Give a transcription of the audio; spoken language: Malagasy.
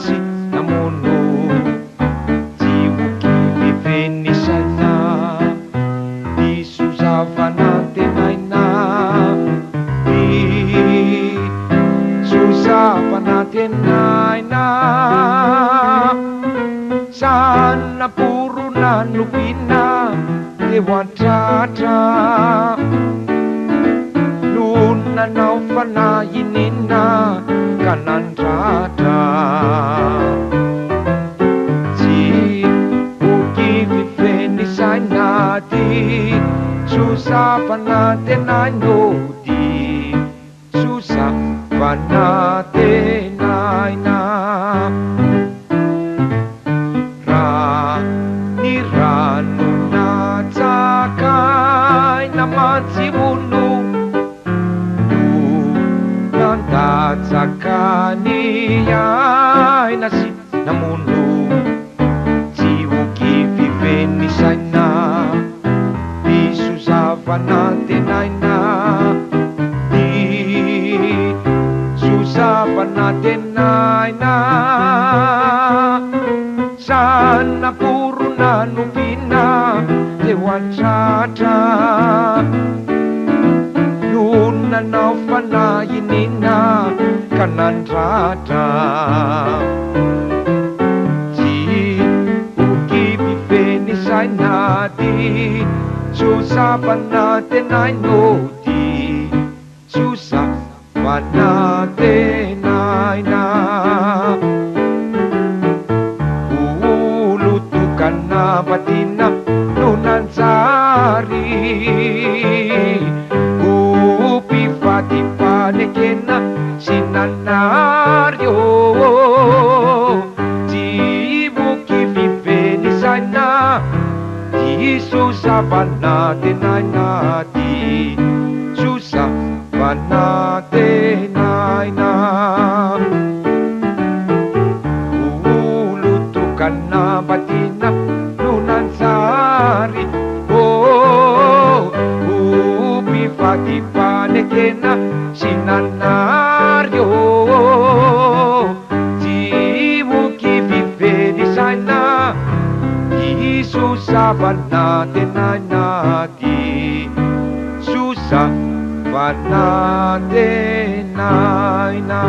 nasi namono jiwoki viveny saina disozavana tenaina disozavana tenaina sanapurona nopina teo antratra no nanao fanahinina ka nandratra jiwoki viveny saina disozavana tenaino disozavana tenaina ny rano natsakaina mantsivono no nandatsakany aina sy namono jiwoki viveny saina disozavana tenaina disozavana tenaina sanapurona nopina teo antratra no nanao fanahinina ka nandratra jiwoki viveny saina disozavana tenaino disozavana tenaina ulutokana batina no nanjary upifatifanekena sinanario jiwoki viveny saina disozavana tenaina disozavana tenaina ulutokana batina no nanjary upifatifanekena sinanario jiwoki viveny saina disozavana tenaina disozavana tenaina